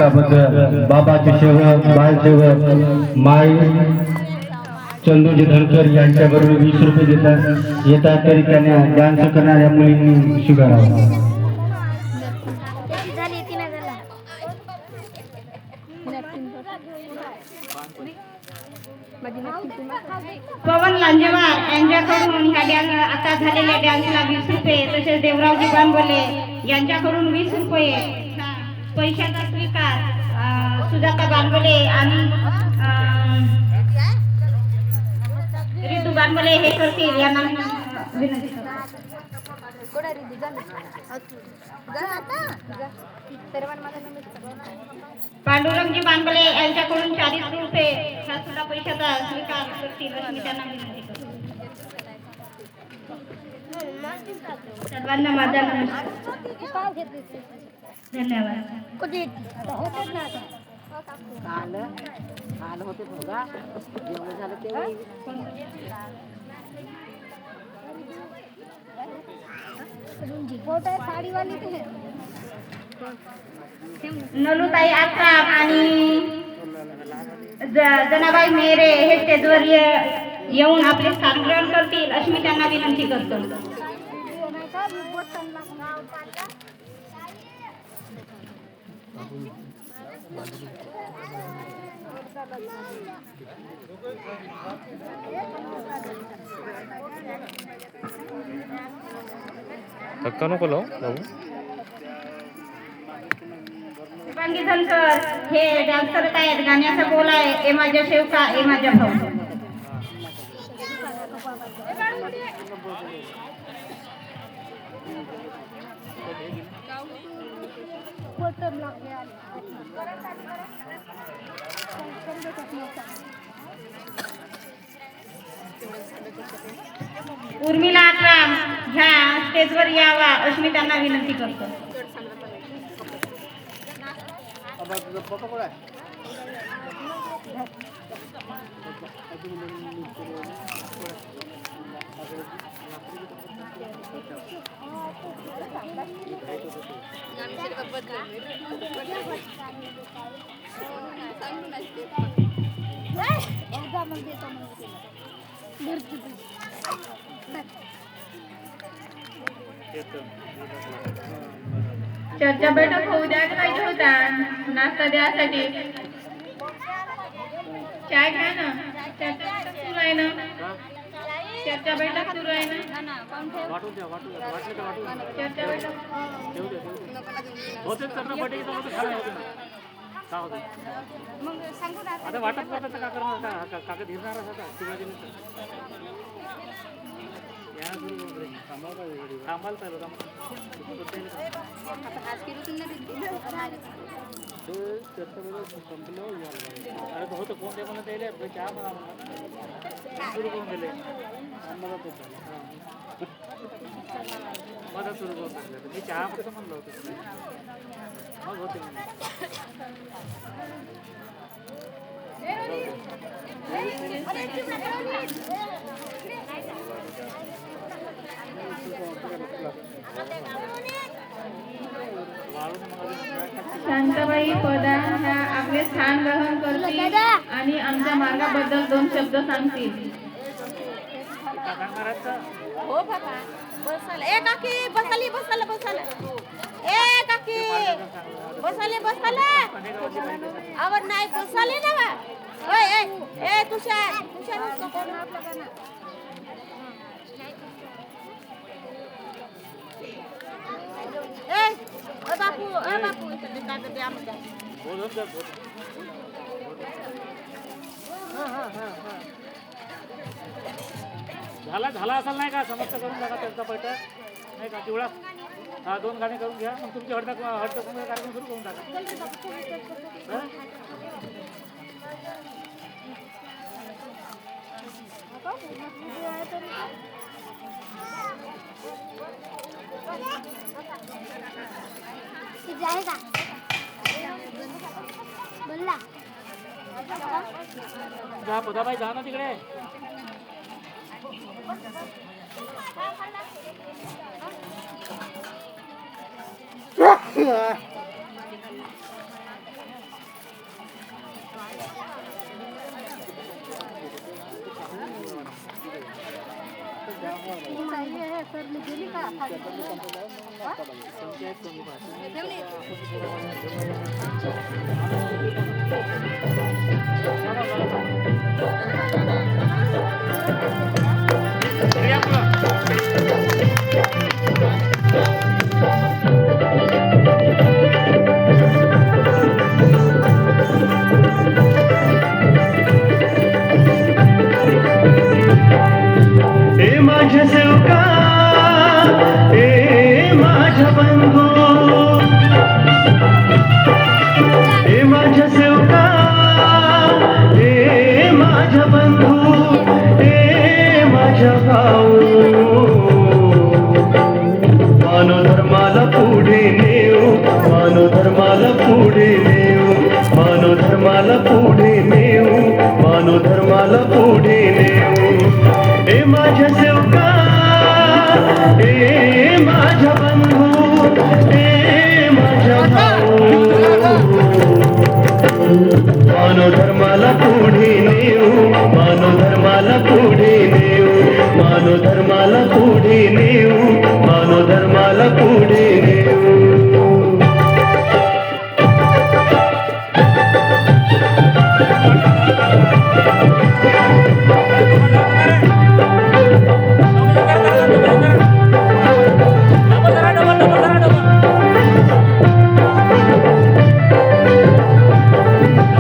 बाबाचे सेवक बालसेवक माई चंदूजी धनकर यांच्याबरोबर 20 रुपये देतात येतात तरी त्यांना डान्स करणाऱ्या मुलींनी स्वीकारावा. पवन लांजेवार यांच्याकडून ह्या आता झालेल्या डान्सला 20 रुपये, तसेच देवरावजी बांबोले यांच्याकडून 20 रुपये पैशाचा स्वीकार सुजाता बांबोले आणि रितू बांबोले हे करतील यांना विनंती करतो. पांडुरंगजी बांबोले यांच्याकडून 40 रुपये हा सुद्धा पैशाचा स्वीकार करतील अशी मी त्यांना विनंती करतो. सर्वांना माझा नमस्कार. धन्यवाद. नलुताई आत्राम आणि जनाबाई मेरे हे स्टेजवर येऊन आपले स्थान ग्रहण करतील अशी मी त्यांना विनंती करतो. धक्का नको लावू बाबू. शुभांगी धनकर हे डान्स करत आहेत. गाण्याचा बोल आहे ए माझ्या शेवका ए माझ्या भाऊ. उर्मिला आत्राम ह्या स्टेजवर यावा अशी मी त्यांना विनंती करतो. चर्चा बैठक होऊ द्यायला पाहिजे होता. नाश्ता द्यासाठी चाय घ्या ना. चर्चा बैठक सुरू आहे ना. चर्चा बैठक सुरू आहे ना. चर्चा बैठक आता वाटप करता का करणार काका धीरणार होता शिवाजी थांबाल पाहिजे अरे होतं कोण ते म्हणत येईल चहा सुरू करून दिले मदत सुरू करून टाकलं. मी चहा फक्त म्हणलं होतं मग होते शांताबाई प्रधान ह्या आपले स्थान ग्रहण करतील आणि आमच्या मार्गाबद्दल 2 शब्द सांगतील. हो बाबा बसाल. ए काकी बसाली बसाल बसाल. ए काकी बसाले बसाले आवर नाही बसाले ना बा. ओय ए ए तुषार तुषार उसको कोण आपला गाना. ए बापू इथे काय ते आमच्या बोल बोल. झाला असेल नाही का समस्त करून टाका त्यांचा पैठा नाही का चिवळा. हा 2 गाणे करून घ्या मग तुमची हळद कार्यक्रम सुरू करून टाका. जा पदाबाई जा ना तिकडे. ए माझ्या सेवका, ए माझ्या बंधू, ए माझ्या सेवका, ए माझ्या बंधू, ए माझ्या भाऊ, मानव धर्माला पुढे नेऊ, मानव धर्माला पुढे नेऊ, मानव धर्माला पुढे नेऊ, मानव धर्माला पुढे नेऊ. ए माझ्या सेवका, ए माझ्या बंधू, ए माझ्या भाऊ, मानव धर्माला पुढे नेऊ, मानव धर्माला पुढे नेऊ, मानव धर्माला पुढे नेऊ, मानव धर्माला पुढे नेऊ.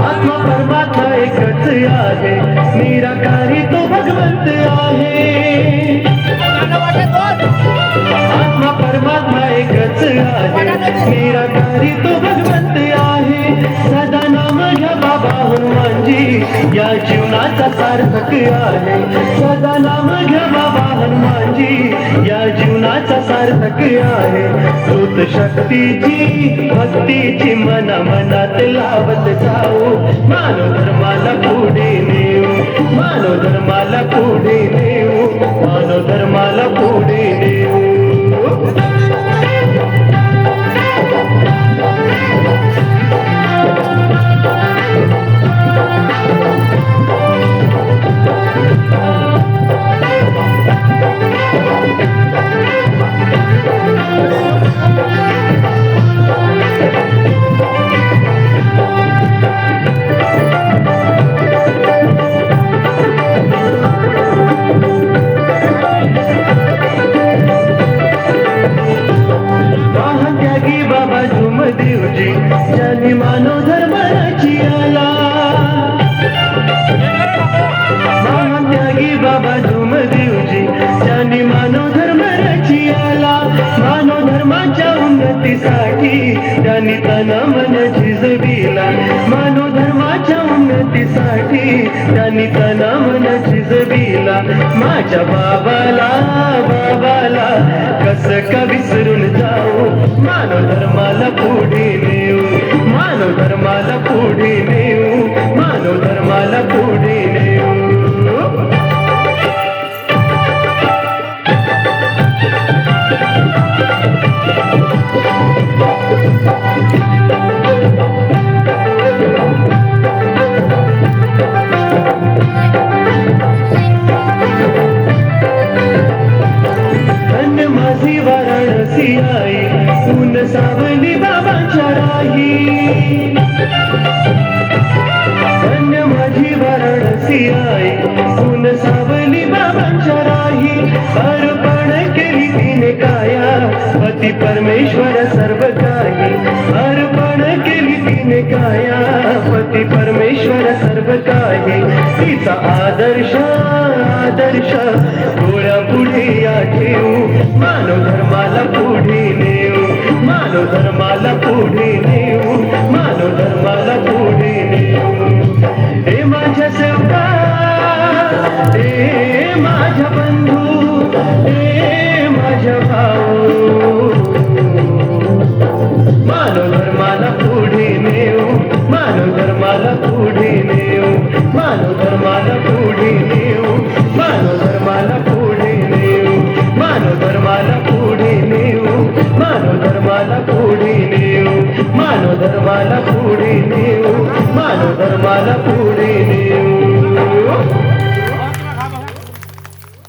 आत्मा परमात्मा एकच आहे, निराकारी तो भगवंत आहे. आत्मा परमात्मा एकच आहे, निराकारी तो भगवंत आहे. सदा नाम घ्या बाबा हनुमानजी, या जीवनाचा सार्थक आहे. सदा नाम घ्या बाबा हनुमानजी, या जीवनाचा सार्थक आहे. सूत शक्तीची भक्तीची मना मनात लावत जाऊ, मानव धर्माला पुढे नेऊ, मानव धर्माला पुढे नेऊ, मानव धर्माला पुढे नेऊ. महात्यागी बाबा झुमदेवजी, ज्यांनी मानव धर्माची आला. महात्यागी बाबा झुमदेवजी, ज्यांनी मानव धर्माची आला. मानव धर्माच्या उन्नतीसाठी त्यांनी तन मन झिजविला. मानव धर्माच्या उन्नतीसाठी त्यांनी तन मन झिजविला. माझ्या बाबाला बाबाला कसं का विसरून जाऊ, मानव धर्माला पुढे नेऊ, मानव धर्माला पुढे नेऊ, मानव धर्माला पुढे नेऊ. धन्य माझी वाराणसी आई, ऊन सावली बाबांच्या राही. धन्य माझी वाराणसी आई, ऊन सावली बाबांच्या राही. अर्पण केली तिने काया, पती परमेश्वर सर्व काही. अर्पण केली तिने काया, पती परमेश्वर सर्व काही. तिचा आदर्श आदर्श डोळ्या पुढे या ठेवू, मानव धर्माला पुढे नेऊ, मानव धर्माला पुढे नेऊ, मानव धर्माला पुढे नेऊ. हे माझ्या सेवका, हे माझ्या बंधू, हे माझ्या भाऊ, मानव धर्माला पुढे नेऊ, मानव धर्माला पुढे नेऊ, मानव धर्माला पुढे नेऊ, मानव धर्माला पुढे नेऊ, मानव धर्माला पुढे नेऊ, मानव धर्माला पुढे नेऊ, मानव धर्माला पुढे नेऊ, मानव धर्माला पुढे नेऊ.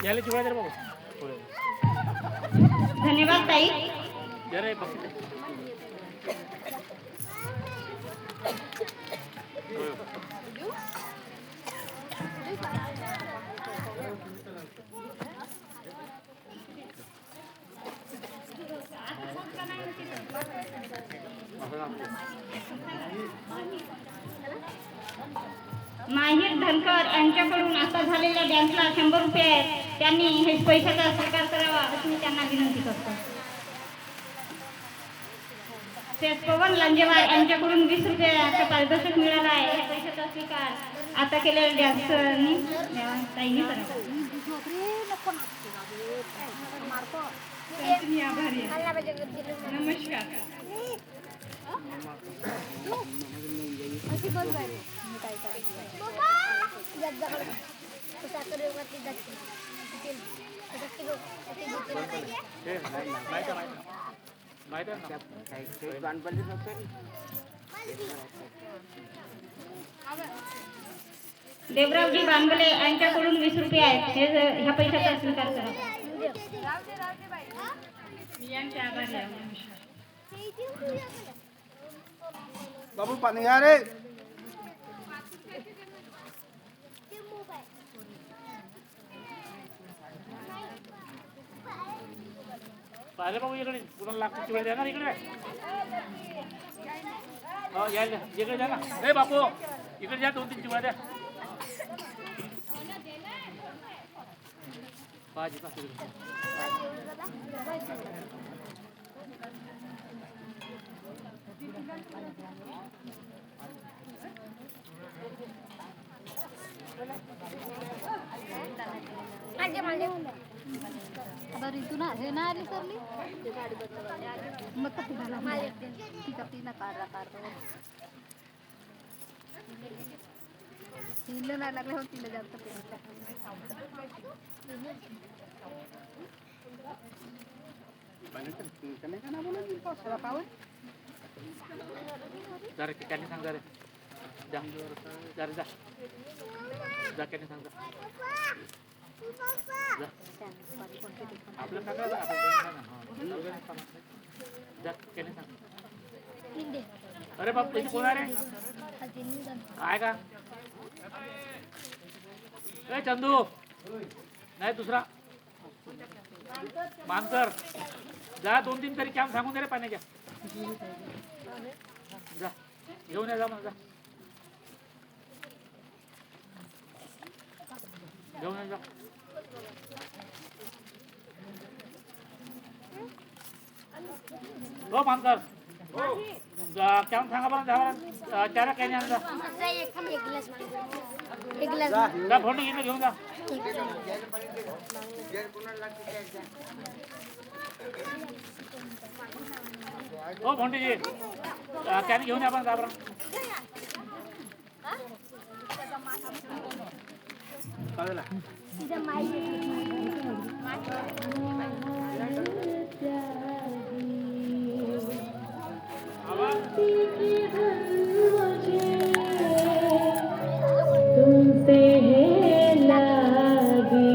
याला चिवडा दे रे बाबा. धन्यवाद ताई. दे रे बघ. माहीर धनकर यांच्याकडून आता झालेल्या डॅन्सला 100 रुपये आहेत. त्यांनी हे पैशाचा स्वीकार करावा अशी मी त्यांना विनंती करतो. तेच पवन लांजेवार यांच्याकडून 20 रुपयाचं पारितोषिक मिळालं आहे. या पैशाचा स्वीकार आता केलेल्या डॅन्सनी ताईंनी करावा. मी आभारी आहे. नमस्कार. देवरावजी बांबले यांच्याकडून 20 रुपये आहेत. ह्या पैशाचा स्वीकार करा. मी यांच्या आभारी आहे. बाबू पाणी घ्या रे. पाहिले बाबू इकडे पुन्हा लागतो चिवडा द्या ना इकडे. हो यायला इकडे द्या ना. ए बापू इकडे द्या 2-3 चिवडा द्या. भाजी पाच ऋतू ना हे ना आली सरली मग कधी झाला तिचा तिला काढला तिला नाही लागले हो तिला जास्त जरा त्याने सांग जरा जा जरा जा जा त्याने सांग जा आपलं सगळं जा त्याने सांग. अरे बाप त्याची कोण आहे काय का ए चंदू नाही दुसरा मानकर जा 2-3 तरी कॅम्प सांगून दे रे पाण्याच्या. जा घेऊन या जा मला जा घेऊन या जा. हो मानकर कॅम्प सांगा बरं जा 4 कॅने आणा जा फोडणी घेऊन घेऊन जा. हो भोंडीजी कॅने घेऊन या आपण जा बरं. तुमसे है लागी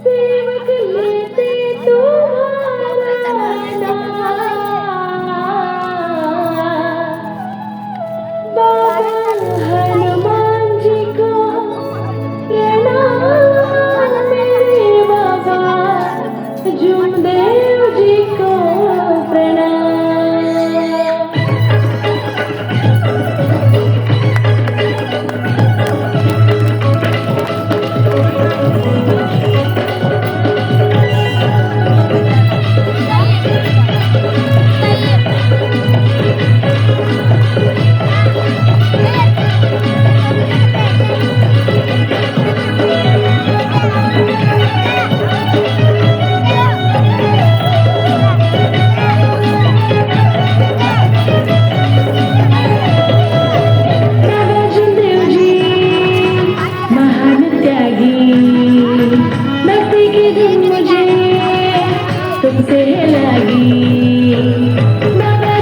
सेवक लेते तुम्हारा बाबा हनुमान जी को प्रणाम मेरे बाबा जुमदेव जी को प्रणाम. बाबा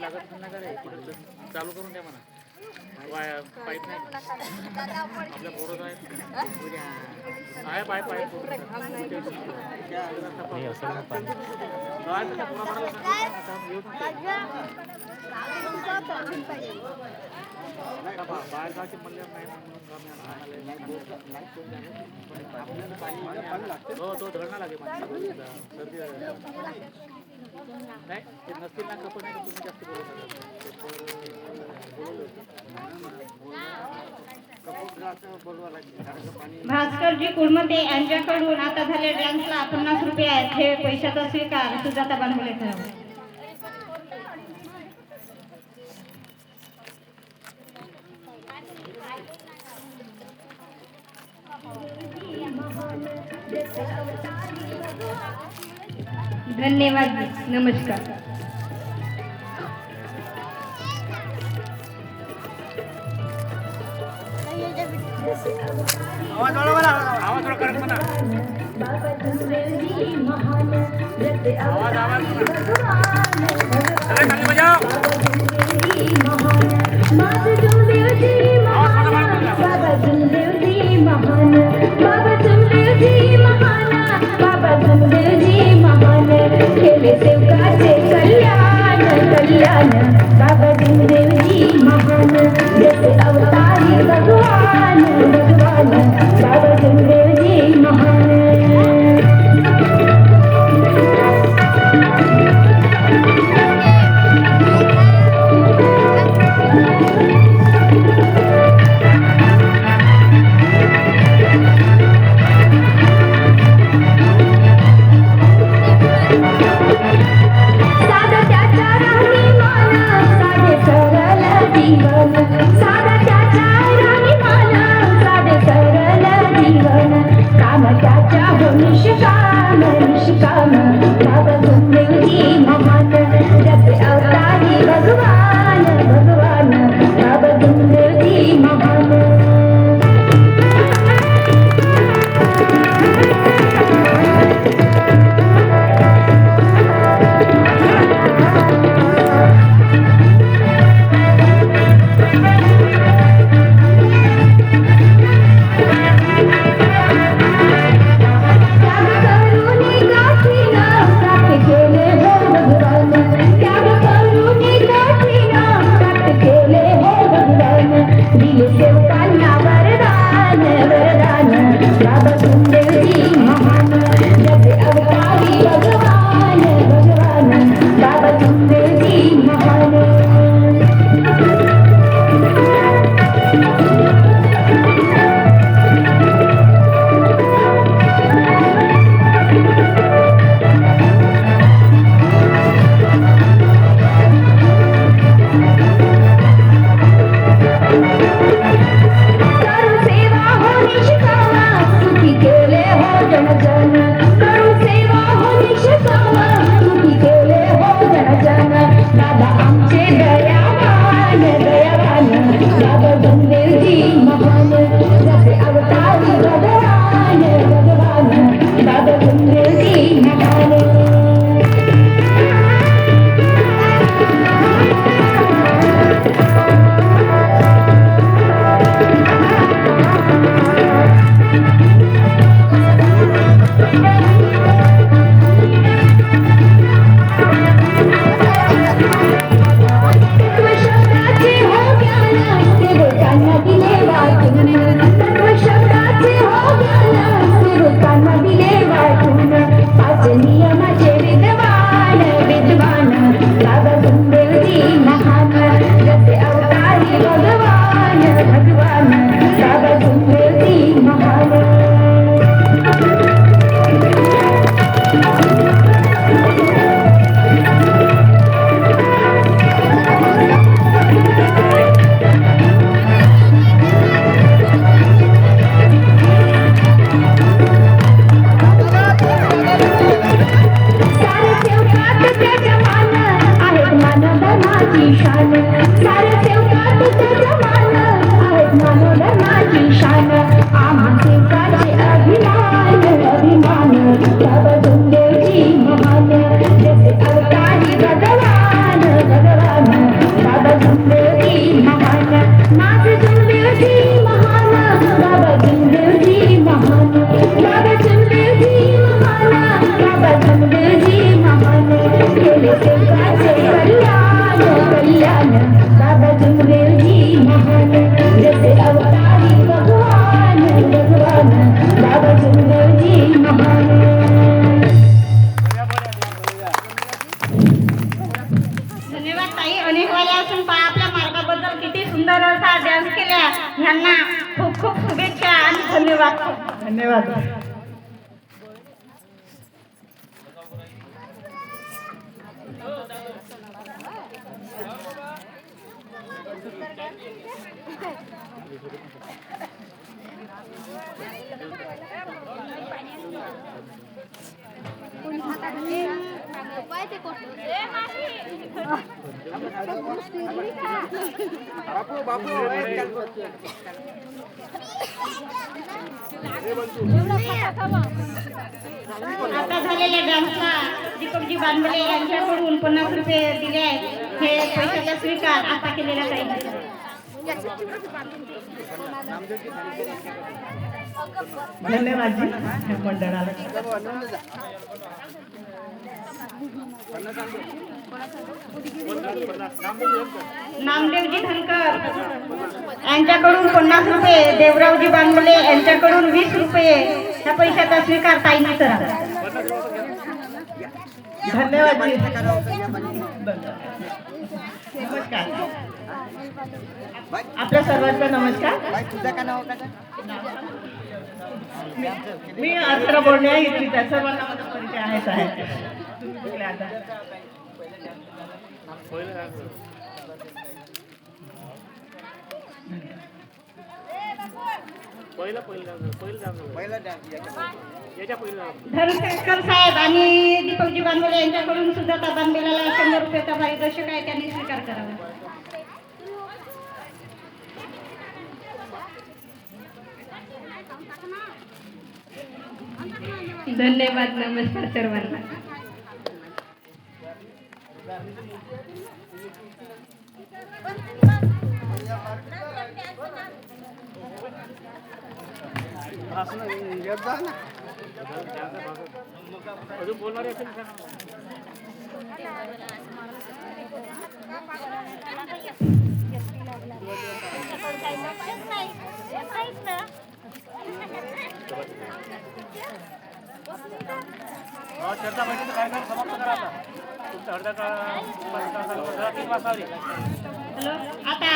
लागत असेल ना का रे इकडे चालू करून द्या म्हणा पाईप नाही आपल्या पोरं आहेत आहे पाईप पाईप बाहेर गावचे म्हणले हो तो धरणा लागेल सर्दी नाही ते नसतील ना कपड नाही तुम्ही जास्त भास्करजी कुळमते यांच्याकडून आता झाले डान्सला 50 रुपये आहेत. हे पैशाचा स्वीकार सुजाता बांधले करावा. धन्यवाद. नमस्कार. आवाज थोडा करत म्हणा आवाज खाली बजाव बाबा तुमदेवजी महान बाबा तुमदेवजी महान बाबा तुमदेवजी महान केले सेवकाचे कल्याण कल्याण बाबा तुमदेवजी महान जसे अवतारी भगवान भगवान बाबा तुमदेवजी महान सुंदर असा डान्स केल्या ह्यांना खूप खूप शुभेच्छा आणि धन्यवाद. धन्यवाद. कोणी हाताखाली पाहिजे कोण बापू बापू आता झालेल्या डान्सला दीपकजी बांबले यांच्याकडून 50 रुपये दिले आहेत. हे पैशाचा स्वीकार आता केलेला काही. धन्यवाद जी मंडळाला. नामदेवजी धनकर यांच्याकडून 50 रुपये, देवरावजी बांबले यांच्याकडून 20 रुपये ह्या पैशाचा स्वीकार ताईंनी करा. धन्यवाद जी. नमस्कार. आपल्या सर्वांचा नमस्कार. तुझं का नाव का? मी अर्चना बोलणे इथली त्या सर्वांना माझा परिचय आहेच आहे. तुम्ही कुठले आता? धनशेखर साहेब आणि दीपकजी बांबले यांच्याकडून सुद्धा बांबलेला 100 रुपयाचा पारितोषिक आहे, त्यांनी स्वीकार करावा. धन्यवाद. नमस्कार सर्वांना. अजून बोलणारे असेल का? चर्चा बैठकीचा कार्यक्रम समाप्त करा आता. तुमच्या अर्ध्या काळा 3 वाजता. हॅलो, आता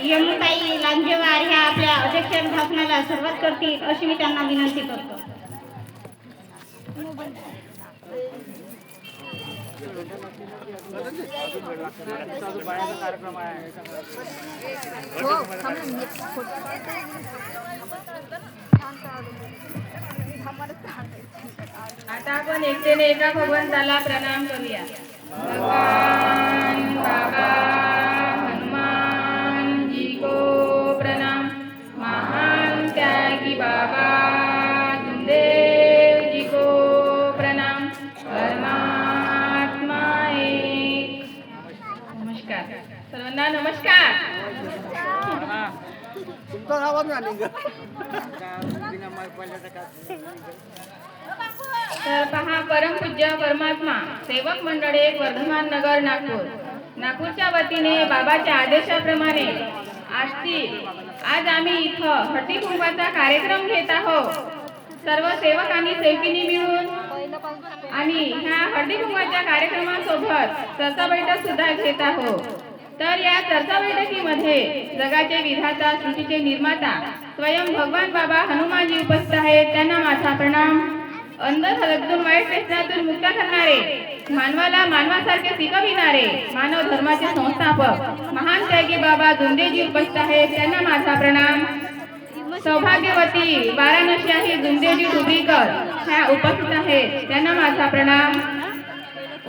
यमुताई लांजेवार ह्या आपल्या अध्यक्ष भाषणाला सुरुवात करतील अशी मी त्यांना विनंती करतो. अजून बाहेरचा कार्यक्रम आहे. आता आपण एकतेने एका भगवंताला प्रणाम करूया. भगवान बाबा हनुमान जी को प्रणाम. महान त्यागी बाबा गुरुदेव जी को प्रणाम. परमात्मा एक. नमस्कार सर्वांना. नमस्कार. तुमचं नाव ना निघ. तर पहा, परमपूज्य परमात्मा सेवक मंडळ एक वर्धमान नगर नागपूर नागपूरच्या वतीने बाबाच्या आदेशाप्रमाणे आज आम्ही इथं हळदी कुंकवाचा कार्यक्रम घेत आहोत. सर्व सेवक आणि सेवकिनी मिळून आणि ह्या हळदी कुंकवाच्या कार्यक्रमासोबत चर्चा बैठक सुद्धा घेत आहोत. तर या चर्चा बैठकीमध्ये जगाचे विधाता, सृष्टीचे निर्माता स्वयं भगवान बाबा हनुमानजी उपस्थित आहेत. त्यांना माझा प्रणाम. अंध धडकून वाईट व्यसनातून मुक्त करणारे, मानवाला मानवासारखे शिकविणारे, मानव धर्माचे संस्थापक महान त्यागी बाबा दुंदेजी उपस्थित आहेत. त्यांना माझा प्रणाम. सौभाग्यवती वाराणसी आहे दुंदेजी डुबरीकर ह्या उपस्थित आहेत. त्यांना माझा प्रणाम.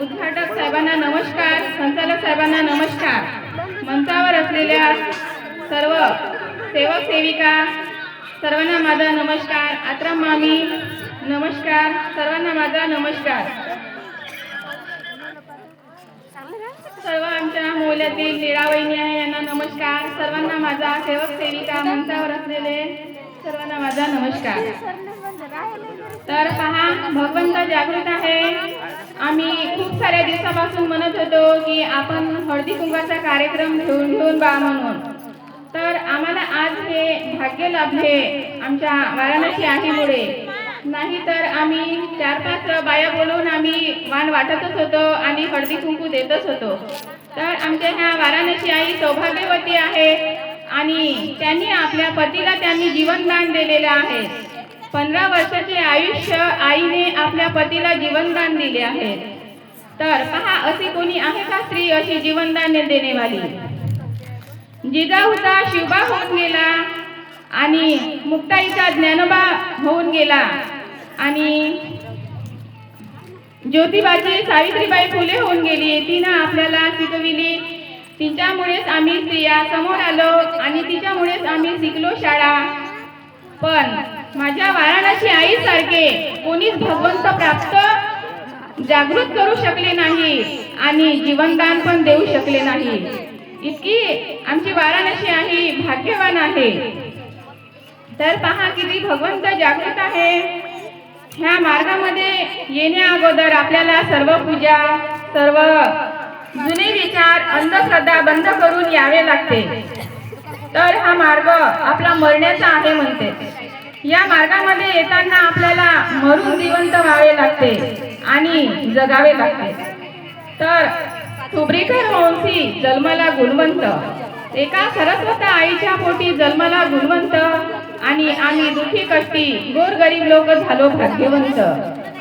उद्घाटक साहेबांना नमस्कार. संचालक साहेबांना नमस्कार. मंचावर असलेल्या सर्व सेवक सेविका सर्वांना माझा नमस्कार. आत्राम मामी नमस्कार. सर्वांना माझा नमस्कार. सर्व आमच्या मोल्यातील लीळावहिनी आहे यांना नमस्कार. सर्वांना माझा सेवक सेविका मंचावर असलेले सर्वांना माझा नमस्कार. तर पहा, भगवंत जागृत आहे. आम्ही खूप साऱ्या दिवसापासून म्हणत होतो की आपण हळदी कुंकवाचा कार्यक्रम घेऊन बा म्हणून. तर आम्हाला आज हे भाग्य लाभले आमच्या वाराणसी आईमुळे. नाही तर आम्ही 4-5 बाया बोलवून आम्ही वाण वाटतच होतो आणि हळदी कुंकू देतच होतो. तर आमच्या ह्या वाराणसी आई सौभाग्यवती आहे. आणि त्यांनी आपल्या पतीला त्यांनी जीवनदान दिलेले आहे. 15 वर्षाचे आयुष्य आईने आपल्या पतीला जीवनदान दिले आहे. तर पहा, अशी कोणी आहे का स्त्री अशी जीवनदान देणेवाली? जिजाऊचा शिवबा होऊन गेला आणि मुक्ताईचा ज्ञानोबा होऊन गेला आणि ज्योतिबाची सावित्रीबाई फुले होऊन गेली. तिनं आपल्याला शिकविली. तिच्यामुळेच आम्ही स्त्रिया समोर आलो आणि तिच्यामुळेच आम्ही शिकलो शाळा. पण माझ्या वाराणसी आईसारखे कोणीच भगवंत प्राप्त जागृत करू शकले नाही आणि जीवनदान पण देऊ शकले नाही. इतकी आमची वाराणसी आई भाग्यवान आहे. तर पहा किती भगवंत जागृत आहे. ह्या मार्गामध्ये येण्या अगोदर आपल्याला सर्व पूजा, सर्व जुने विचार, अंधश्रद्धा बंद करून यावे लागते. तर हा मार्ग आपला मरण्याचा आहे म्हणते. या मार्गामध्ये येताना आपल्याला मरून जिवंत व्हावे लागते आणि जगावे लागते. तर थुब्रीकर वंशी जन्माला गुणवंत, एका सरस्वती आईच्या पोटी जन्माला गुणवंत आणि आम्ही दुःखी कष्टी गोरगरीब लोक झालो भाग्यवंत.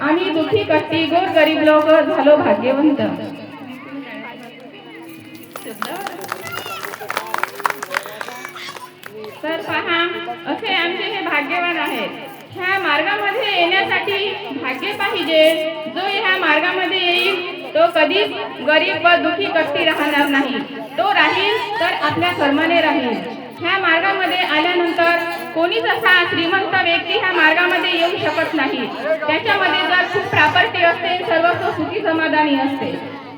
आम्ही दुःखी कष्टी गोरगरीब लोक झालो भाग्यवंत. तर पहा, असे आमचे हे भाग्यवान आहेत. ह्या मार्गामध्ये येण्यासाठी भाग्य पाहिजे. जो ह्या मार्गामध्ये येईल तो कधीच गरीब व दुःखी कष्टी राहणार नाही. तो राहील तर आपल्या कर्माने राहील. ह्या मार्गामध्ये आल्यानंतर कोणीच असा श्रीमंत व्यक्ती ह्या मार्गामध्ये येऊ शकत नाही. त्याच्यामध्ये जर खूप प्रॉपर्टी असते, सर्व सुखी समाधानी असते.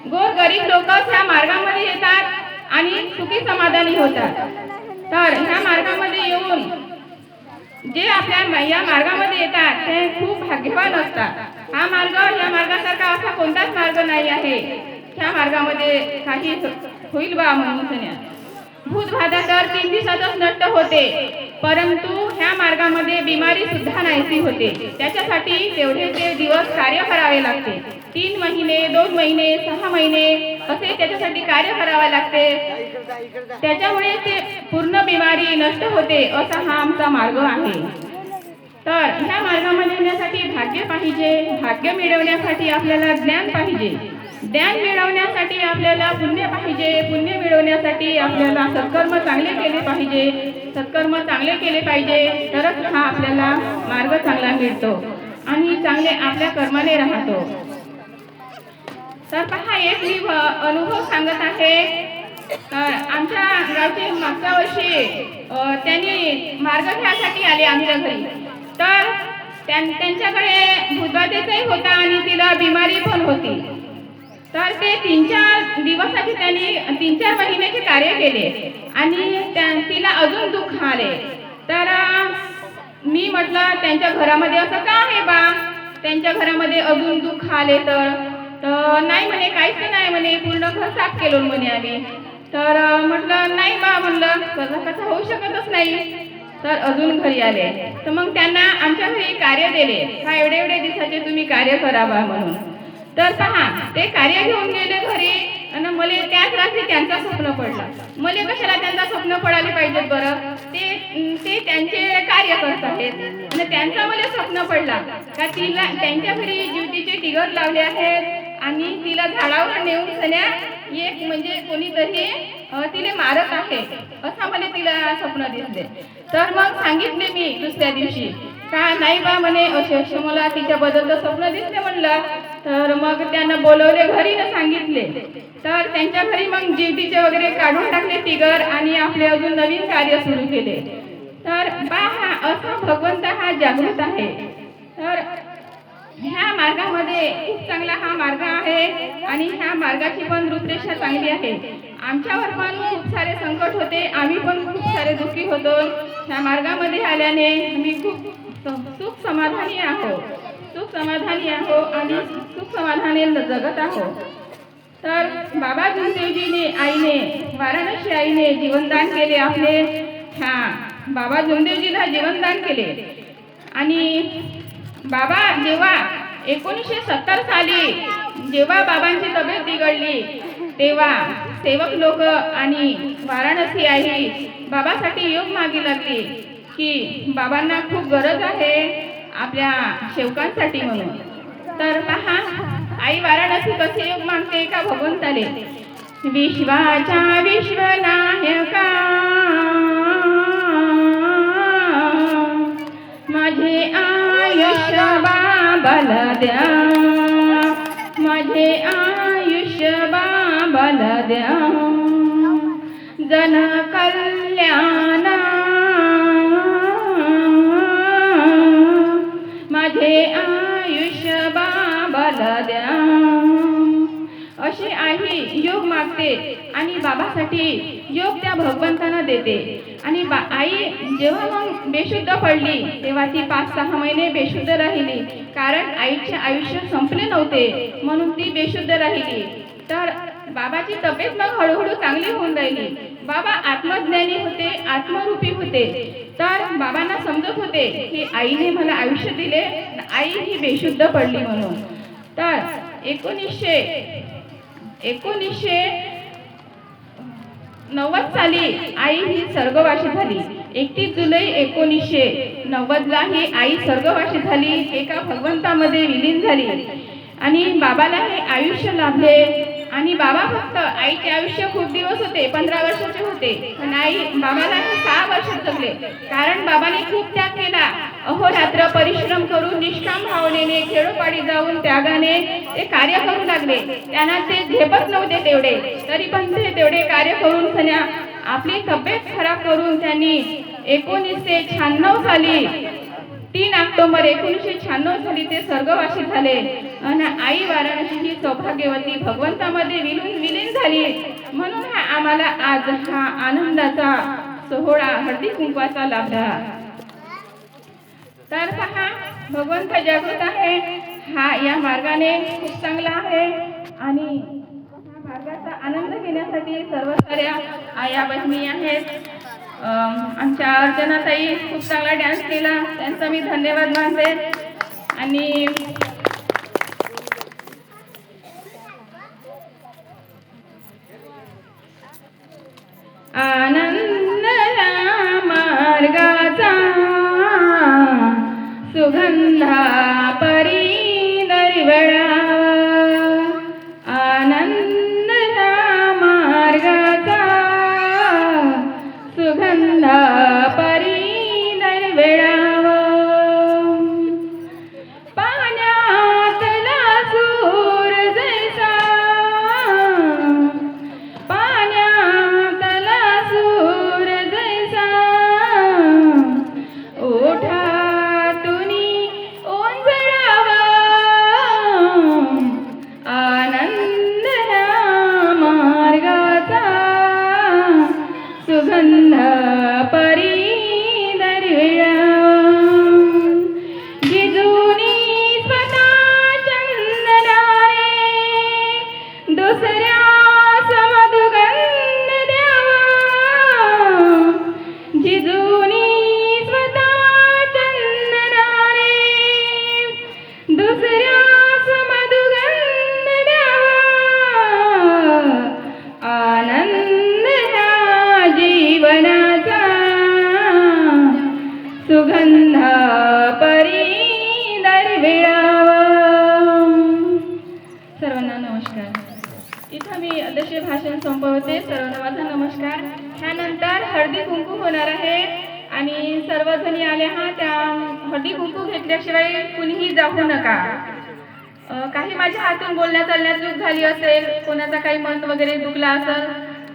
गोरगरीब लोक ह्या मार्गामध्ये येतात आणि सुखी समाधानी होतात. तर ह्या मार्गामध्ये येऊन जे आपल्या या मार्गामध्ये येतात ते खूप भाग्यवान असतात. हा मार्ग या मार्गासारखा असा कोणताच मार्ग नाही आहे. ह्या मार्गामध्ये काही होईल बा म्हणून भूतबाधा तर 3 दिवसातच नष्ट होते, परंतु ह्या मार्गामध्ये बिमारी सुद्धा नाहीशी होते. त्याच्यासाठी तेवढे ते दिवस कार्य करावे लागते. 3 महिने, 2 महिने, 6 महिने असे त्याच्यासाठी कार्य करावे लागते. त्याच्यामुळे ते पूर्ण बिमारी नष्ट होते. असा हा आमचा मार्ग आहे. तर ह्या मार्गामध्ये येण्यासाठी भाग्य पाहिजे. भाग्य मिळवण्यासाठी आपल्याला ज्ञान पाहिजे. ज्ञान मिळवण्यासाठी आपल्याला पुण्य पाहिजे. पुण्य मिळवण्यासाठी आपल्याला सत्कर्म चांगले केले पाहिजे. सत्कर्म चांगले केले पाहिजे तरच हा आपल्याला मार्ग चांगला मिळतो आणि चांगले आपल्या कर्माने राहतो. तर पहा, एक मी अनुभव सांगत आहे. आमच्या गावचे मागच्या वर्षी त्यांनी मार्ग घ्यायसाठी आले आम्ही घरी. तर त्यांच्याकडे भूतबाधेचाही होता आणि तिला बिमारी पण होती. तर ते 3-4 दिवसाचे त्यांनी 3-4 महिन्याचे कार्य केले आणि तिला अजून दुःख आले. तर मी म्हटलं त्यांच्या घरामध्ये असं का आहे बा, त्यांच्या घरामध्ये अजून दुःख आले? तर नाही म्हणे, काहीच नाही म्हणे, पूर्ण घर साफ केलं म्हणे आम्ही. तर म्हटलं नाही बा, म्हणलं कसं होऊ शकतच नाही. तर अजून घरी आले. तर मग त्यांना आमच्या घरी कार्य दिले, हा एवढे दिवसाचे तुम्ही कार्य करावा म्हणून. तर पहा, ते कार्य घेऊन गेले घरी आणि मला त्याच रात्री त्यांचं स्वप्न पडलं. मला कशाला त्यांचं स्वप्न पडायला पाहिजेत बरं? ते त्यांचे कार्य करत आहेत आणि त्यांचा मला स्वप्न पडला का तिला त्यांच्या घरी ज्योतीचे टिगर लावले आहेत आणि तिला झाडावर नेऊन सण्या एक म्हणजे कोणीतरी तिला मारत आहे असं मला तिला स्वप्न दिसले. तर मग सांगितले मी दुसऱ्या दिवशी का नाही बा म्हणे, असे मला तिच्याबद्दल स्वप्न दिसले म्हणलं. तर मग त्यांना बोलवले घरी न सांगितले. तर त्यांच्या घरी मग जीवतीचे वगैरे काढून टाकले टिगर आणि आपले अजून नवीन कार्य सुरू केले. तर बा हा असा भगवंत हा जागृत आहे. तर ह्या मार्गामध्ये खूप चांगला हा मार्ग आहे आणि ह्या मार्गाची पण रूपरेषा चांगली आहे. आमच्यावर पण खूप सारे संकट होते, आम्ही पण खूप सारे दुःखी होतो. ह्या मार्गामध्ये आल्याने आम्ही खूप सुख समाधानी आहोत. सुख समाधानी आहो आणि सुख समाधानी जगत आहो. तर बाबा जुमदेवजीने आईने वाराणसी आईने जीवनदान केले आपले. ह्या बाबा जुमदेवजीला जीवनदान केले आणि बाबा जेव्हा 1970 साली जेव्हा बाबांची तब्येत बिघडली तेव्हा सेवक लोक आणि वाराणसी आई बाबासाठी योग मागी लागली की बाबांना खूप गरज आहे आपल्या सेवकांसाठी म्हणून. तर पहा आई वाराणसी कसे योग मागते का भगवंताले. विश्वाच्या विश्वनायका माझे आयुष्य बाबाला द्या, माझे आयुष्य बाबाला द्या, जन कल्याणा माझे आयुष्य बाबाला द्या. अशी आई योग मागते आणि बाबासाठी योग त्या भगवंतांना देते. आणि आई जेव्हा मग बेशुद्ध पडली तेव्हा ती 5-6 महिने बेशुद्ध राहिली, कारण आईचे आयुष्य संपले नव्हते म्हणून ती बेशुद्ध राहिली. तर बाबाची तब्येत मग हळूहळू चांगली होऊन राहिली. बाबा आत्मज्ञानी होते, आत्मरूपी होते. तर बाबांना समजत होते की आईने मला आयुष्य दिले, आई ही बेशुद्ध पडली म्हणून. तर 1990 साली आई ही स्वर्गवासी झाली. 31 जुलै 1990ला ही आई स्वर्गवासी झाली, एका भगवंतामध्ये विलीन झाली. आणि बाबाला हे आयुष्य लाभले. आणि बाबा फक्त आईचे आयुष्य खूप दिवस होते, 15 वर्षाचे होते, पण आई बाबाला 6 वर्ष जगले. कारण बाबाने खूप त्याग केला, अहोरात्र परिश्रम करून निष्काम भावनेने खेडोपाडी जाऊन त्यागाने ते कार्य करू लागले. त्यांना ते झेपत नव्हते तेवढे, तरी पण ते तेवढे कार्य करून सन्या आपली तब्येत खराब करून त्यांनी 1996 साली 3 ऑक्टोबर 1996 साली ते स्वर्गवासी झाले. आणि आई वाराणसी ही सौभाग्यवती भगवंतामध्ये विलीन झाली. म्हणून आम्हाला आज हा आनंदाचा सोहळा हळदी कुंकवाचा लाभला. तर पहा भगवंत जागृत आहे, हा या मार्गाने खूप चांगला आहे. आणि या मार्गाचा आनंद घेण्यासाठी सर्व साऱ्या आया बहिणी आहेत. आमच्या अर्चनाताई खूप चांगला डान्स केला, त्यांचा मी धन्यवाद मानते. आणि आनंदला मार्गाचा सुगंधा परी दरवळावा, आनंदला मार्गाचा सुगंधा परी दरवळावा. पाण्यातला सूर जैसा, पाण्यातला सूर जैसा ओठातुनी ओंजळावा, आनंद मार्गाचा सुगंध परी दरवळावा. जिजुनी स्वतः चंदनाने दुसऱ्या समदुगंध द्यावा, जिजुनी स्वतः चंदनाने दुसऱ्या समदुगंध द्यावा, आनंद ह्या जीवनाचा सुगंध परी दरवळावा. सर्वांना नमस्कार. इथं मी अध्यक्ष भाषण संपवते. सर्वांना माझा नमस्कार. त्यानंतर हळदी कुंकू होणार आहे आणि सर्वजणी आल्या हा त्या हळदी कुंकू घेतल्याशिवाय कुणीही जाऊ नका. काही माझ्या हातून बोलण्या चालण्यात चूक झाली असेल, कोणाचा काही मन वगैरे दुखला असेल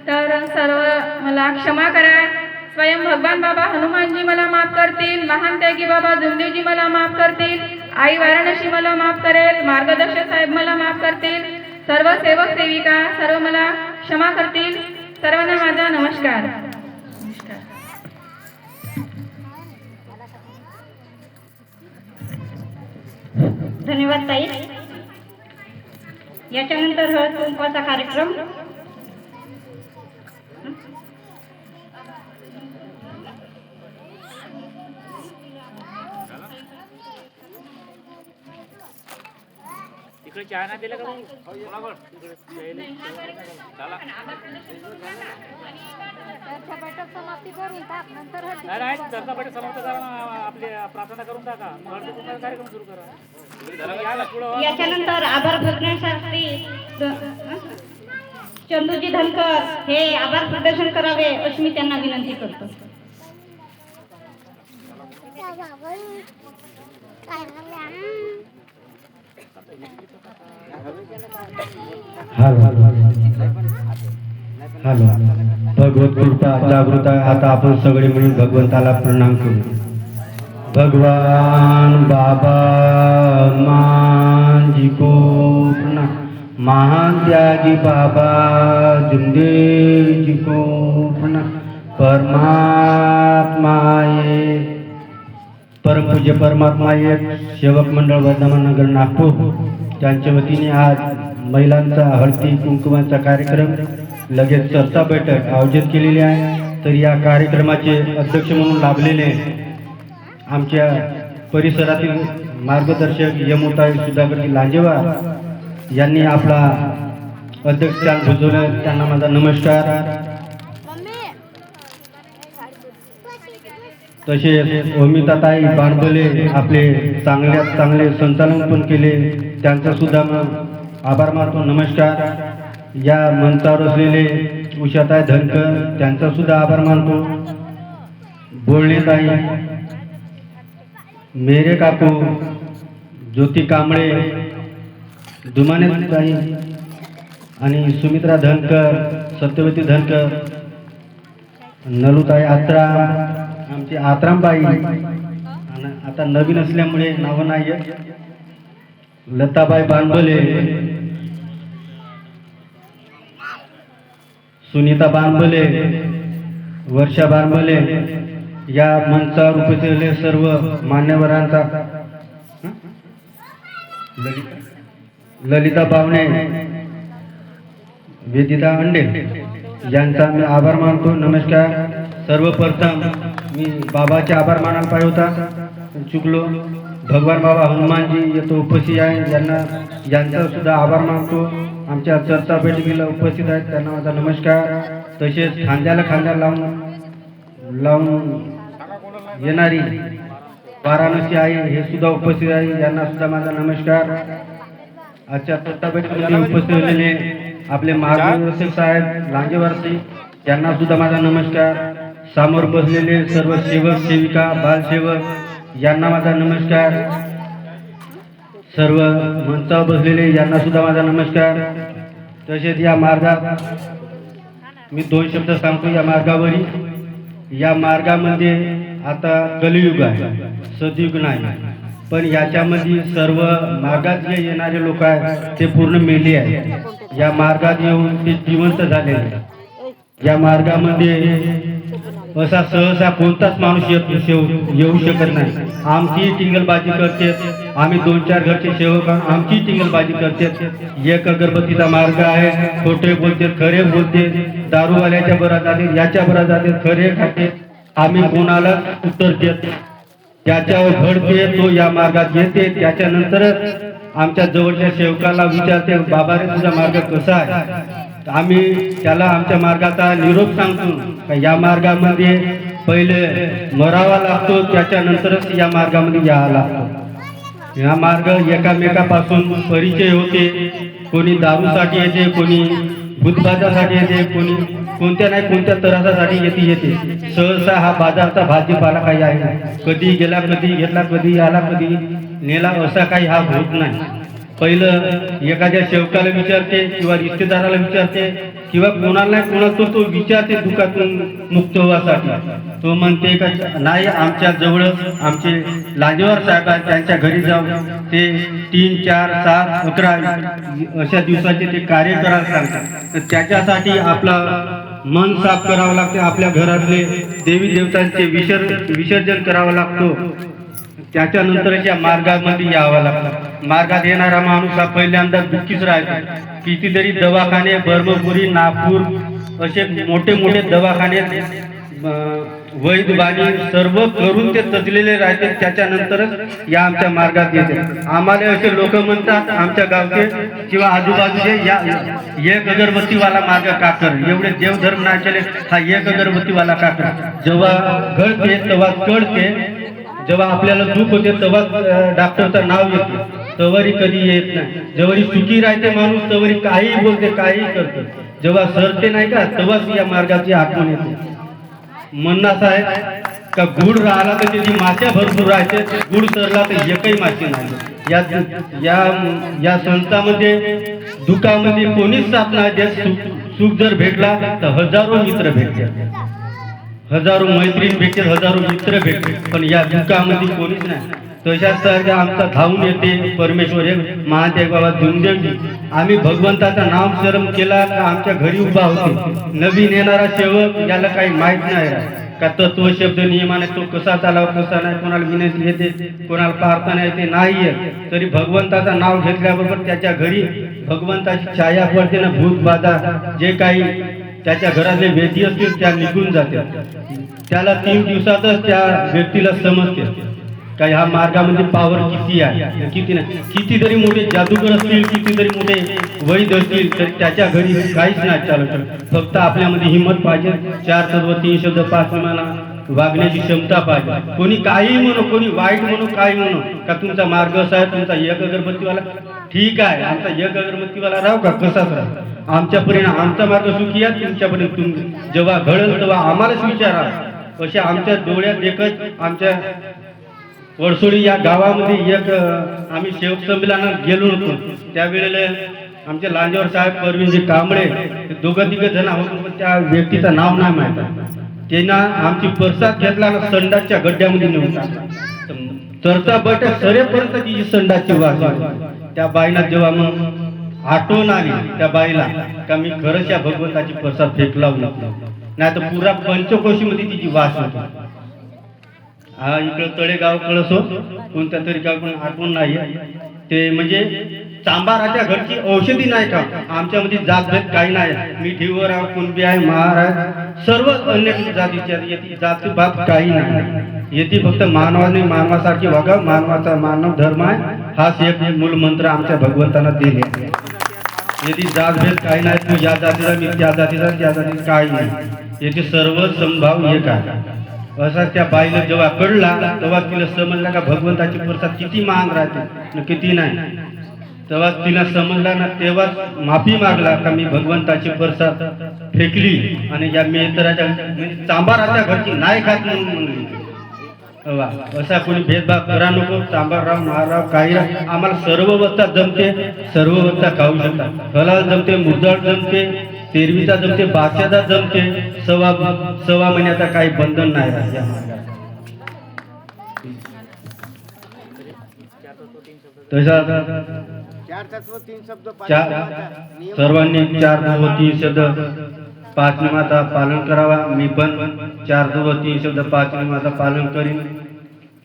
तर सर्व मला क्षमा करा. स्वयं भगवान बाबा हनुमानजी मला माफ करतील, महान त्यागी बाबा जुमदेवजी मला माफ करतील, आई वाराणसी मला माफ करेल, मार्गदर्शक साहेब मला माफ करतील, सर्व सेवक सेविका सर्व मला क्षमा करतील. सर्वांना माझा नमस्कार. धन्यवाद ताई. याच्यानंतर हळद कुंकवाचा कार्यक्रम. तिकडे चहा नाही दिला का भाऊ? तिकडे द्यायला. चला. चर्चा बैठक समाप्ती करून टाक नंतर हळदी नाही नाही चर्चा बैठक समाप्त करा ना, आपली प्रार्थना करून टाका. हळदी कुंकवाचा कार्यक्रम सुरू करा. या ना पुढं. याच्यानंतर आभार प्रदर्शनासाठी चंदूजी धनकर हे आभार प्रदर्शन करावे अशी मी त्यांना विनंती करतो. हॅलो भगवत कृपा जागृता. आता आपण सगळे मिळून भगवंताला प्रणाम करू. भगवान बाबा हनुमान जी को प्रणाम. महान त्यागी बाबा जुमदेव जी को प्रणाम. परमात्मा ये परमपूज्य परमात्मा ये सेवक मंडळ वर्धमान नगर नागपूर त्यांच्या वतीने आज महिलांचा हळदी कुंकुमाचा कार्यक्रम लगेच चर्चा बैठक आयोजित केलेली आहे. तर या कार्यक्रमाचे अध्यक्ष म्हणून लाभलेले आमच्या परिसरातील मार्गदर्शक यमुताई सुधाकरजी लांजेवार यांनी आपला अध्यक्षस्थान भूषवलं. त्यांना माझा नमस्कार. तसेच ओमिताताई बाणबले आपले चांगल्यात चांगले संचालन पण केले, त्यांचा सुद्धा आभार मानतो. नमस्कार. या मंचावर असलेले उषाताई धनकर त्यांचा सुद्धा आभार मानतो. बोलणेताई, मेरे काकू, ज्योती कांबळे, दुमानेताई आणि सुमित्रा धनकर, सत्यवती धनकर, नलुताई आत्राम, आमची आत्रामबाई, आणि आता नवीन असल्यामुळे नावं नाही आहेत, लताबाई बाणबले, सुनीता बाणबले, वर्षा बाणबले, या मंचावर उपस्थित सर्व मान्यवरांचा, ललिता बावणे, वेदिता अंडे यांचा मी आभार मानतो. नमस्कार. सर्वप्रथम मी बाबाचे आभार मानायला पाहिजे होता, चुकलो. भगवान बाबा हनुमानजी येथे उपस्थित आहे, यांचा सुद्धा आभार मानतो. आमच्या चर्चा बैठकीला उपस्थित आहेत, त्यांना माझा नमस्कार. तसेच खांद्याला खांद्या लावून येणारी वाराणसी आहे, हे सुद्धा उपस्थित आहे, यांना सुद्धा माझा नमस्कार. आजच्या चर्चा बैठकीला उपस्थित असलेले आपले मार्गदर्शक साहेब लांजेवारसी यांना सुद्धा माझा नमस्कार. समोर बसलेले सर्व सेवक सेविका बालसेवक यांना माझा नमस्कार. सर्व मंचावर बसलेले यांना सुद्धा माझा नमस्कार. तसेच या मार्गात मी 2 शब्द सांगतो. या मार्गामध्ये आता कलियुग आहे, सतयुग नाही, पण याच्यामध्ये सर्व मार्गात जे येणारे लोक आहेत ते पूर्ण मेले आहेत. या मार्गात येऊन ते जिवंत झालेले. या मार्गामध्ये असा सहसा कोणताच माणूस येऊ शकत नाही. आमची टिंगलबाजी करते, आम्ही 2-4 घरचे सेवक आमची टिंगलबाजी करते. एक अगरबत्तीचा मार्ग आहे, खोटे बोलते, खरे बोलते, दारूवाल्याच्या बरा जाते, याच्या बरा जाते, खरे खाते. आम्ही कोणाला उत्तर देत, त्याच्यावर घडते, तो या मार्गात येते. त्याच्यानंतरच आमच्या जवळच्या सेवकाला विचारते, बाबा रे तुझा मार्ग कसा आहे. आम्ही त्याला आमच्या मार्गाचा निरोप सांगतो. या मार्गामध्ये पहिले मरावा लागतो, त्याच्यानंतरच या मार्गामध्ये यावं लागतो. हा मार्ग एकामेकापासून परिचय होते. कोणी दारूसाठी येते, कोणी भूतबाजासाठी येते, कोणी कोणत्या नाही कोणत्या त्रासासाठी येते. सहसा हा बाजारचा भाजीपाला काही आहे, कधी गेला, कधी घेतला, कधी आला, कधी नेला, असा काही हा होत नाही. पहिलं एखाद्या सेवकाला विचारते किंवा रिश्तेदाराला विचारते किंवा कोणाला तो विचारते दुःखातून मुक्त होण्यासाठी. तो म्हणते का नाही, आमच्या जवळच आमचे लांजेवार साहेब आहेत, त्यांच्या घरी जाऊ. ते 3, 4, 7, 11 अशा दिवसाचे ते कार्य करायला सांगतात. तर त्याच्यासाठी आपलं मन साफ करावं लागते, आपल्या घरातले देवी देवतांचे विसर्जन करावं लागतो. त्याच्यानंतरच या मार्गामध्ये यावं लागतं. मार्गात येणारा माणूस हा पहिल्यांदा दुःखीच राहतो. कितीतरी दवाखाने, ब्रह्मपुरी, नागपूर असे मोठे मोठे दवाखाने वैद वाणी सर्व करून ते तजलेले राहते, त्याच्यानंतरच या आमच्या मार्गात येते. आम्हाला असे लोक म्हणतात आमच्या गावचे किंवा आजूबाजूचे, या एक अगरबत्तीवाला मार्ग का कर, एवढे देवधर्म नाही चले, हा एक अगरबत्तीवाला का कर. जेव्हा घडते तेव्हा कळते, जेव्हा आपल्याला दुःख होते तेव्हा डॉक्टरचं नाव येते, तवरी कधी येत नाही. जेवढी सुखी राहते माणूस तवरी काही बोलते, काही करते. जेव्हा सरते नाही का तेव्हाच या मार्गाची आठवण येते. म्हणणं असं आहे का गुढ राहिला तर त्याची माश्या भरपूर राहते, गुढ सरला तर एकही माशी नाही. या संस्थामध्ये दुःखामध्ये कोणीच साथ नाही देत. सुख जर भेटला तर हजारो मित्र भेटते, हजारो मैत्रीण भेटते, हजारो मित्र भेटते, पण या दुःखामध्ये कोणीच नाही. तशाच आमचा धावून येते परमेश्वर हे महादेव बाबा धुमदेवजी. आम्ही भगवंताचा नामस्मरण केला का आमच्या घरी उभा होते. नवीन येणारा सेवक याला काही माहीत नाही का तत्व शब्द नियमाने तो कसा चालावा कसा नाही, कोणाला विनंती येते, कोणाला प्रार्थना येते नाही येत, तरी भगवंताचं नाव घेतल्याबरोबर त्याच्या घरी भगवंताची छाया पडते ना. भूत बाधा जे काही त्याच्या घरातले वेदी असतील त्या निघून जाते. त्याला 3 दिवसातच त्या व्यक्तीला समजते का ह्या मार्गामध्ये पावर किती आहे, किती नाही. किती जरी मोठे जादूगर असतील, किती जरी मोठे वैद्य असतील, तरी त्याच्या घरी काहीच नाही चालत. फक्त आपल्यामध्ये हिंमत पाहिजे, 4 तत्व 3 शब्द 5 विमाना वागण्याची क्षमता पाहिजे. कोणी काही म्हणो, कोणी वाईट म्हणो, काही म्हणो, का तुमचा मार्ग असा आहे, तुमचा एक अगरबत्तीवाला ठीक आहे, आमचा एक अगरबत्तीवाला राहू का कसाच राहा, आमच्यापर्यंत आमचा मार्ग सुखी आहे, तुमच्यापर्यंत तुम्ही जेव्हा घडल तेव्हा आम्हालाच विचारा. असे आमच्या डोळ्यात देखत आमच्या वडसोळी या गावामध्ये एक आम्ही सेवक संमेलनात गेलो होतो. त्यावेळेला आमचे लांजेवर साहेब परवीनजी कांबळे 2-3 जण होतो, पण त्या व्यक्तीचं नाव नाही माहिती. त्यांना आमची प्रसाद घेतला ना संडासच्या गड्ड्यामध्ये नव्हता, तरचा बैठक सरेपर्यंत तिची संडासची वास. त्या बाईला जेव्हा मग आठवण आली त्या बाईला का मी खरंच या भगवंताची प्रसाद फेकला नाही तर पुरा पंचकोशीमध्ये तिची वास होती. हा इकडं तळेगाव कळसो कोणत्या तरी गाव पण आठवण नाही. ते म्हणजे चांबाराच्या घरची औषधी नाही का, आमच्यामध्ये जातभेद काही नाही. मी ठिवर आहे, कुणबी आहे, महार आहे, सर्व अनेक जातीच्या जातभात काही नाही. येथे फक्त मानवाने मानवासारखी वागा, मानवाचा मानव धर्म आहे, हाच एक मूल मंत्र आमच्या भगवंतांना दिले. येथे जातभेद काही नाही, तू या जातीचा मी त्या जातीचा त्या जातीचा काही नाही. येथे सर्व समभाव एक आहे. असा त्या बाईला जेव्हा कळला तेव्हा तिला समजला का भगवंताची प्रसाद किती महान राहते किती नाही. तेव्हा तिला समजला ना, तेव्हाच माफी मागला का मी भगवंताची प्रसाद फेकली आणि या मेहतराच्या चांबाराच्या घरची नाही खात म्हणून म्हणली. असा कोणी भेदभाव करा नको. चांबारराव महाराव काही आम्हाला सर्व वस्ता जमते, सर्व वस्ता खाऊ शकतात. हलाल जमते, मुरदाळ जमते, तेरवीचा जमते, बादशाचा जमते. 1.25 महिन्याचा काही बंधन नाही राहत. तसा 4 तत्व 3 शब्द सर्वांनी 4 तत्व 3 शब्द 5 नियमाचा पालन करावा. मी पण 4 तत्व 3 शब्द 5 नियमाचा पालन करीन.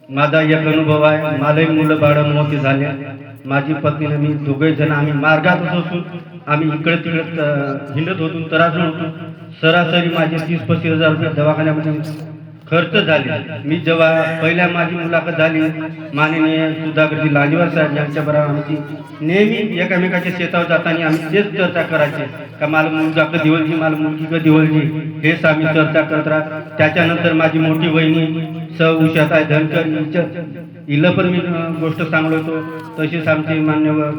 माझा एक अनुभव आहे. मलाही मुलं बाळ मोठी झाले. माझी पत्नी मी दोघे जण आम्ही मार्गात असून आम्ही इकडे तिकडे हिंडत होतो, त्रास होतो. सरासरी माझे 30-35 हजार रुपये दवाखान्यामध्ये खर्च झाले. मी जेव्हा पहिल्या माझी मुलाखत झाली माननीय सुधाकरजी लांजेवार साहेब यांच्याबरोबर आमची नेहमी एकामेकाच्या शेतावर जाताना आम्ही तेच चर्चा करायचे का मला मुलगा कधी होईल, मला मुलगी कधी होईल, हेच आम्ही चर्चा करत राहत. त्याच्यानंतर माझी मोठी वहिनी उषाताई धनकर हिला पण मी गोष्ट सांगलो होतो. तसेच आमचे मान्यवर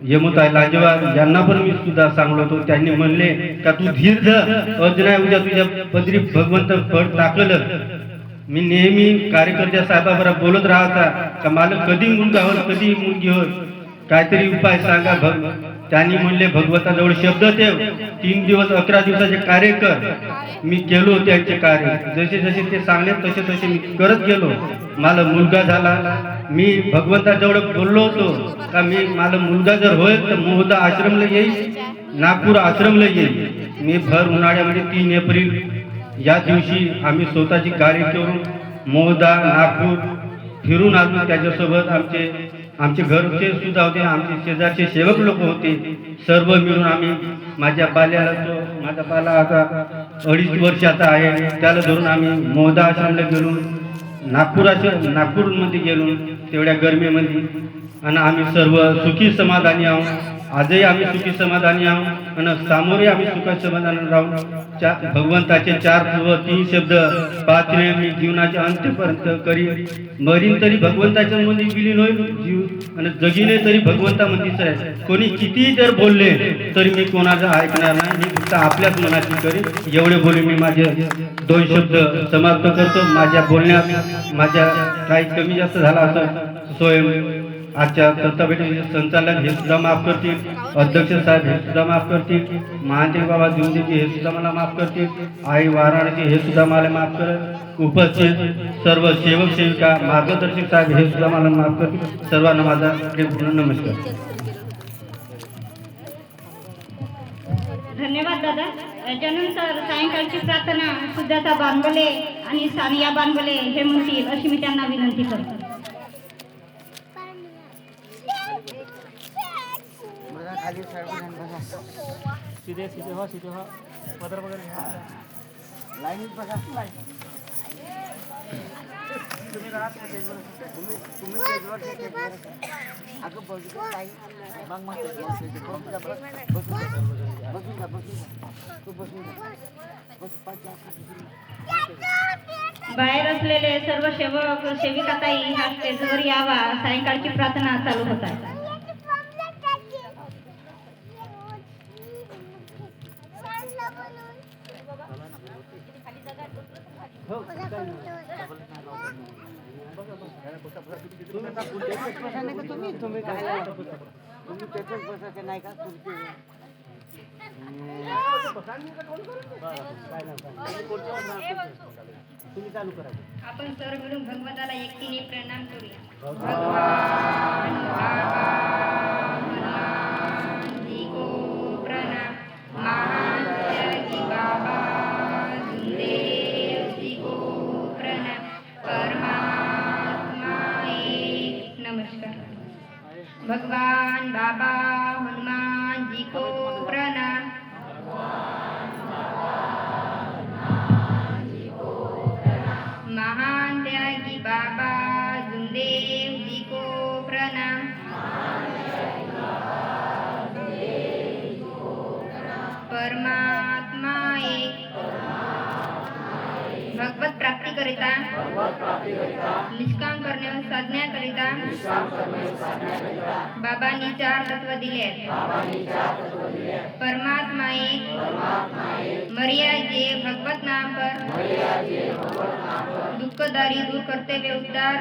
यमुताई लांजेवार यांना पण मी सुद्धा सांगलो होतो. त्यांनी म्हणले का तू धीर धर, अजून उद्या तुझ्या पदरी भगवंत फळ टाकलं. मी नेहमी कार्यकर्त्या साहेबाबरोबर बोलत राहायचा का मला कधी मुलगा होईल, कधी मुलगी होईल, काहीतरी उपाय सांगा. त्यांनी म्हणले भगवंताजवळ शब्द ठेव, 3 दिवस 11 दिवसाचे कार्य कर. मी केलो त्यांचे कार्य, जसे जसे ते सांगले तसे तसे मी करत गेलो. मला मुलगा झाला. मी भगवंताजवळ बोललो होतो का मी मला मुलगा जर होईल तर मोहदा आश्रमला येईल, नागपूर आश्रमला येईल. मी भर उन्हाळ्यामध्ये 3 एप्रिल या दिवशी आम्ही स्वतःची गाडी करून मोहदा नागपूर फिरून आलो. त्याच्यासोबत आमचे घरचे सुद्धा होते, आमचे शेजारचे सेवक लोक होते. सर्व मिळून आम्ही माझ्या बाल्याला तो माझा पाला आता 2.5 वर्षाचा आहे. त्याला धरून आम्ही मोहदा आश्रमला गेलो, नागपूरमध्ये गेलो तेवढ्या गरमीमध्ये, आणि आम्ही सर्व सुखी समाधानी आहोत. आजही आम्ही सुखी समाधानी आहोत आणि सामोरे आम्ही सुखी समाधानी राहून भगवंताचे 4 व 3 शब्द पाचले मी जीवनाच्या अंत्यपर्यंत करी. मरीन तरी भगवंताच्या मध्ये विलीन होईल जीव, आणि जगिने तरी भगवंतामध्येच आहे. कोणी कितीही जर बोलले तरी मी कोणाचं ऐकणार नाही. मी फक्त आपल्याच मनाची करी. एवढे बोलून मी माझे 2 शब्द समाप्त करतो. माझ्या बोलण्यात माझ्या काही कमी जास्त झाला असं स्वयं आजच्या संस्थापनेचे संचालक हे सुद्धा माफ करतील, अध्यक्ष साहेब हे सुद्धा माफ करतील, महादेव बाबा देवदेवी हे सुद्धा मला माफ करतील, आई वाराणसी हे सुद्धा मला माफ करतील, उपस्थित सर्व सेवक सेविका मार्गदर्शक साहेब हे सुद्धा मला माफ करतील. सर्वांना माझा प्रेमपूर्ण नमस्कार. धन्यवाद दादा. याच्यानंतर सायंकाळची प्रार्थना सुजाता बानबले आणि सानिया बानबले हे म्हणतील अशी मी त्यांना विनंती करतो. खाली सर्वजण बसा. सीधे हो पदर वगैरे घ्या. लाईनीत बसा. तुम्ही राहत नाही तुम्ही स्टेजवर स्टेजवर अगं बघू काही मग बसून जा तू बसून जा बाहेर असलेले सर्व सेवक सेविकाताई ह्या स्टेजवर यावा. सायंकाळची प्रार्थना चालू होत आहे. तुम्ही काय तुम्ही त्याच्याच बसायचं नाही का खुर्ची तुम्ही चालू करा. आपण सर्व मिळून भगवंताला एकटीने प्रणाम करूया. भगवान बाबा हनुमान जी को प्रणाम. महान त्यागी बाबा जुमदेव जी को प्रणाम. परमात्मा एक. भगवत प्राप्ती करिता निष्काम करण्यावर साधण्याकरिता बाबांनी 4 तत्व दिले. परमात्मा एक. मरिया जे भगवत नाम पर दुःखदारी दूर करते हुए उद्धार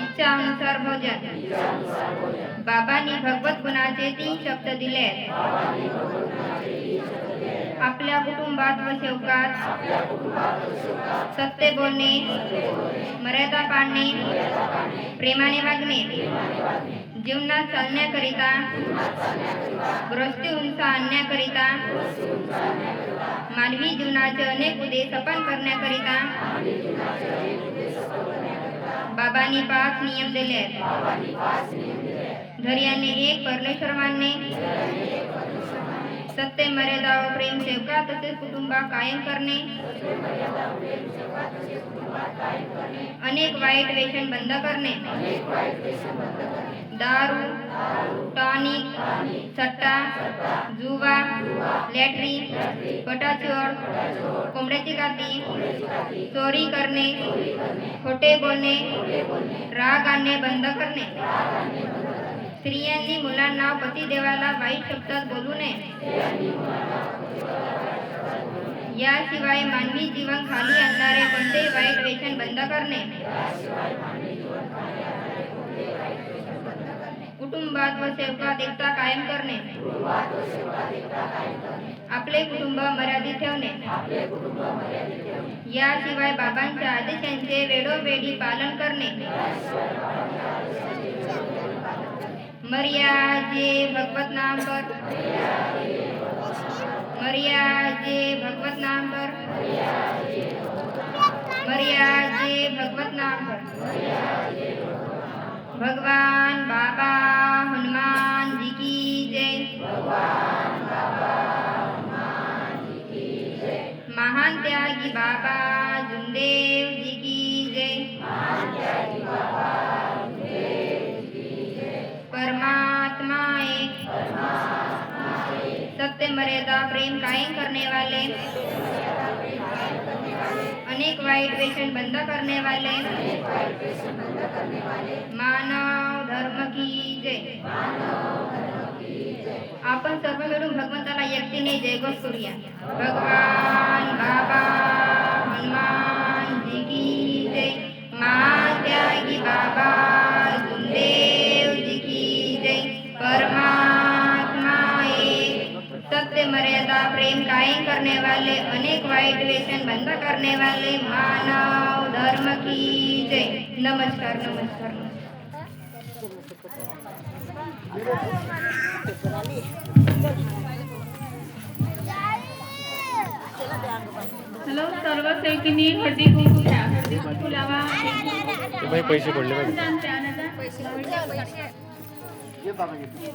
इच्छा अनुसार भोजन. बाबांनी भगवत गुणाचे 3 शब्द दिले. आपल्या कुटुंबात व सेवकात सत्य बोलणे, मर्यादा पाळणे, प्रेमाने वागणे, जीवनात चालण्याकरिता गृहस्थी उंच आणण्याकरिता मानवी जीवनाचे अनेक उद्देश सफल करण्याकरिता बाबांनी 5 नियम दिले. धैर्याने एक परमेश्वर मानणे, सत्य, मर्यादा व प्रेम सेवका तसेच कुटुंबा कायम करणे, अनेक वाईट व्यसन बंद करणे, दारू, टॉनिक, सट्टा, जुवा, लॅटरी, पटाचोर, कोंबड्याची काती, चोरी करणे, खोटे बोलणे, राग आणणे बंद करणे. स्त्रियांनी मुलांना पतिदेवाला वाईट शब्दात बोलू नये. याशिवाय मानवी जीवन खाली आणणारे कोणते वाईट व्यसन बंद करणे. कुटुंबात व सेवकात एकता कायम करणे. आपले कुटुंब मर्यादित ठेवणे. याशिवाय बाबांच्या आदेशांचे वेळोवेळी पालन करणे. मरिया जे भगवत नाम पर, मरिया जे भगवत नाम पर, मरिया जे भगवत नाम पर. भगवान बाबा हनुमान जी की जय. त्यागी बाबा जुनदेव जी की जय। परमात्मा एक, सत्य मर्यादा प्रेम कायम करने वाले, अनेक वाईट व्यसन बंद करने वाले, मानव धर्म की जय। आपण सर्व मिळून भगवंताला एकटीने जयघोष करूया। भगवान बाबा हनुमान जी की जय। मां त्यागी बाबा जुनदेव जी की जय। परमात्मा एक, सत्य मर्यादा प्रेम कायम करने वाले, अनेक वाईट व्यसन बंद करने वाले, मानव धर्म की जय। नमस्कार नमस्कार। हॅलो, सर्व सेवकींनी हळदी कुंकू घ्या, हळदी कुंकू लावा। पैसे पडले आणा, आणा, आणा।